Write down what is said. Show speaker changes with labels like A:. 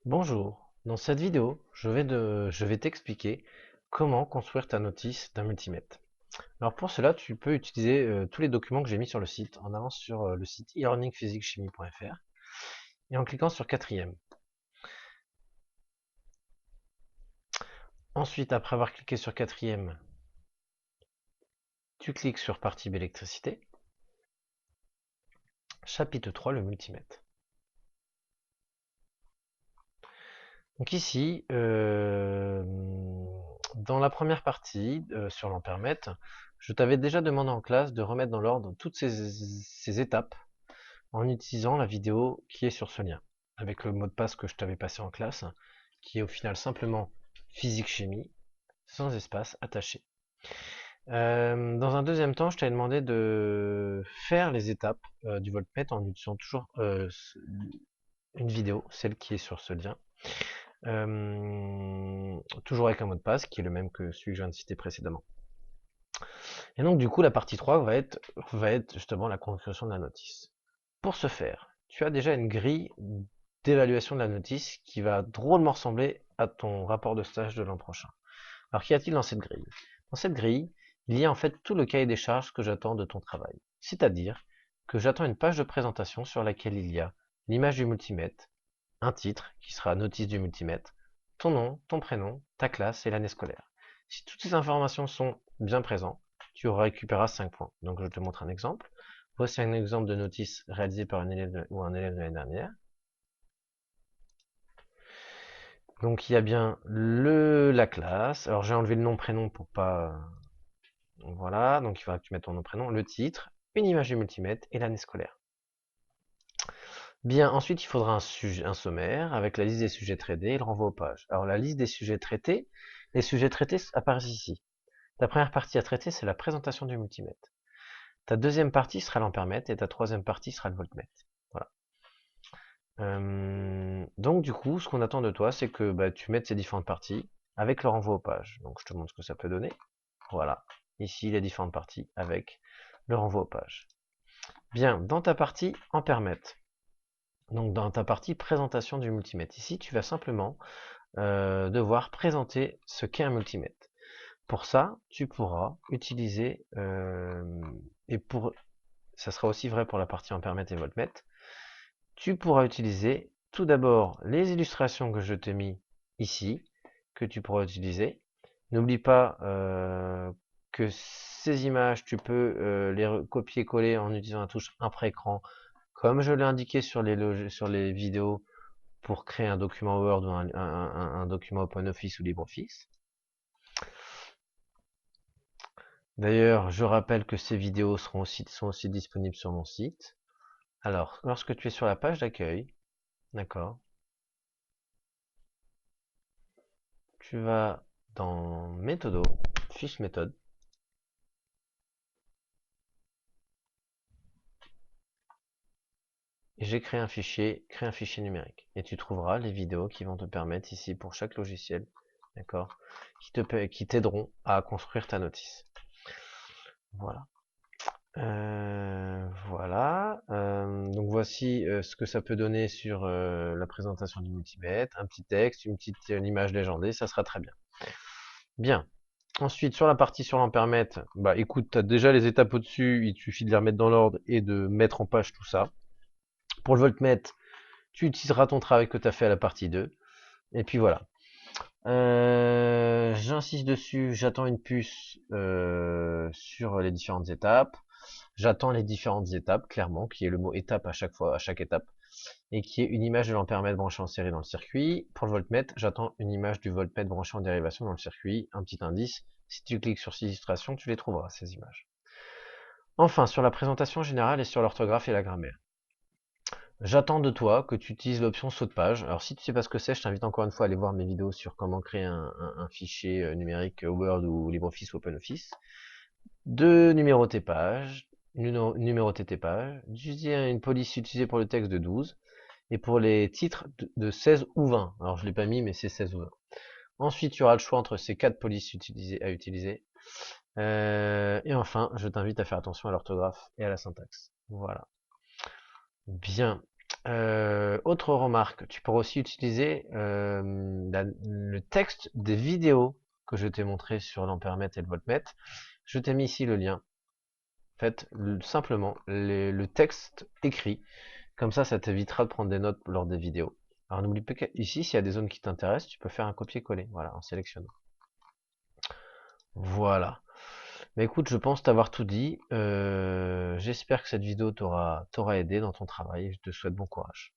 A: Bonjour, dans cette vidéo, je vais t'expliquer comment construire ta notice d'un multimètre. Alors pour cela, tu peux utiliser tous les documents que j'ai mis sur le site en allant sur le site e-learningphysiquechimie.fr et en cliquant sur quatrième. Ensuite, après avoir cliqué sur quatrième, tu cliques sur partie électricité, chapitre 3, le multimètre. Donc ici, dans la première partie, sur l'ampèremètre, je t'avais déjà demandé en classe de remettre dans l'ordre toutes ces étapes en utilisant la vidéo qui est sur ce lien, avec le mot de passe que je t'avais passé en classe, qui est au final simplement physique-chimie, sans espace attaché. Dans un deuxième temps, je t'avais demandé de faire les étapes du voltmètre en utilisant toujours une vidéo, celle qui est sur ce lien. Toujours avec un mot de passe qui est le même que celui que je viens de citer précédemment. Et donc du coup la partie 3 va être justement la construction de la notice. Pour ce faire, tu as déjà une grille d'évaluation de la notice qui va drôlement ressembler à ton rapport de stage de l'an prochain. Alors qu'y a-t-il dans cette grille? Dans cette grille, il y a en fait tout le cahier des charges que j'attends de ton travail. C'est-à-dire que j'attends une page de présentation sur laquelle il y a l'image du multimètre, un titre qui sera notice du multimètre, ton nom, ton prénom, ta classe et l'année scolaire. Si toutes ces informations sont bien présentes, tu récupéreras 5 points. Donc je te montre un exemple. Voici un exemple de notice réalisé par un élève ou un élève de l'année dernière. Donc il y a bien la classe. Alors j'ai enlevé le nom prénom pour pas. Voilà, donc il faudra que tu mettes ton nom prénom, le titre, une image du multimètre et l'année scolaire. Bien, ensuite il faudra un sommaire avec la liste des sujets traités et le renvoi aux pages. Alors la liste des sujets traités, les sujets traités apparaissent ici. Ta première partie à traiter, c'est la présentation du multimètre. Ta deuxième partie sera l'ampèremètre et ta troisième partie sera le voltmètre. Voilà. Donc du coup, ce qu'on attend de toi, c'est que tu mettes ces différentes parties avec leur envoi aux pages. Donc je te montre ce que ça peut donner. Voilà. Ici, les différentes parties avec le renvoi aux pages. Bien, dans ta partie ampèremètre, donc dans ta partie présentation du multimètre, ici, tu vas simplement devoir présenter ce qu'est un multimètre. Pour ça, tu pourras utiliser, et pour ça sera aussi vrai pour la partie ampèremètre et voltmètre, tu pourras utiliser tout d'abord les illustrations que je t'ai mis ici, que tu pourras utiliser. N'oublie pas que ces images, tu peux les copier-coller en utilisant la touche après-écran, comme je l'ai indiqué sur sur les vidéos pour créer un document Word ou un document OpenOffice ou LibreOffice. D'ailleurs, je rappelle que ces vidéos sont aussi disponibles sur mon site. Alors, lorsque tu es sur la page d'accueil, d'accord, tu vas dans Méthodo, fiche méthode, et j'ai créé un fichier numérique. Et tu trouveras les vidéos qui vont te permettre ici pour chaque logiciel, d'accord, qui t'aideront à construire ta notice. Voilà. Voilà. Donc voici ce que ça peut donner sur la présentation du multimètre, un petit texte, une image légendée, ça sera très bien. Bien. Ensuite, sur la partie sur l'ampèremètre, bah écoute, tu as déjà les étapes au-dessus, il suffit de les remettre dans l'ordre et de mettre en page tout ça. Pour le voltmètre, tu utiliseras ton travail que tu as fait à la partie 2. Et puis voilà. J'insiste dessus, j'attends une puce sur les différentes étapes. J'attends les différentes étapes, clairement, qui est le mot étape à chaque fois, à chaque étape, et qui est une image de l'ampèremètre branché en série dans le circuit. Pour le voltmètre, j'attends une image du voltmètre branché en dérivation dans le circuit, un petit indice. Si tu cliques sur ces illustrations, tu les trouveras, ces images. Enfin, sur la présentation générale et sur l'orthographe et la grammaire. J'attends de toi que tu utilises l'option saut de page. Alors si tu sais pas ce que c'est, je t'invite encore une fois à aller voir mes vidéos sur comment créer un fichier numérique Word ou LibreOffice ou OpenOffice. De numéroter pages, numéroter tes pages, d'utiliser une police utilisée pour le texte de 12 et pour les titres de 16 ou 20. Alors je l'ai pas mis mais c'est 16 ou 20. Ensuite tu auras le choix entre ces quatre polices à utiliser. Et enfin, je t'invite à faire attention à l'orthographe et à la syntaxe. Voilà. Bien. Autre remarque, tu pourras aussi utiliser le texte des vidéos que je t'ai montré sur l'ampèremètre et le voltmètre. Je t'ai mis ici le lien. En fait, simplement le texte écrit. Comme ça t'évitera de prendre des notes lors des vidéos. Alors n'oublie pas qu'ici, s'il y a des zones qui t'intéressent, tu peux faire un copier-coller. Voilà, en sélectionnant. Voilà. Mais écoute, je pense t'avoir tout dit. J'espère que cette vidéo t'aura aidé dans ton travail. Je te souhaite bon courage.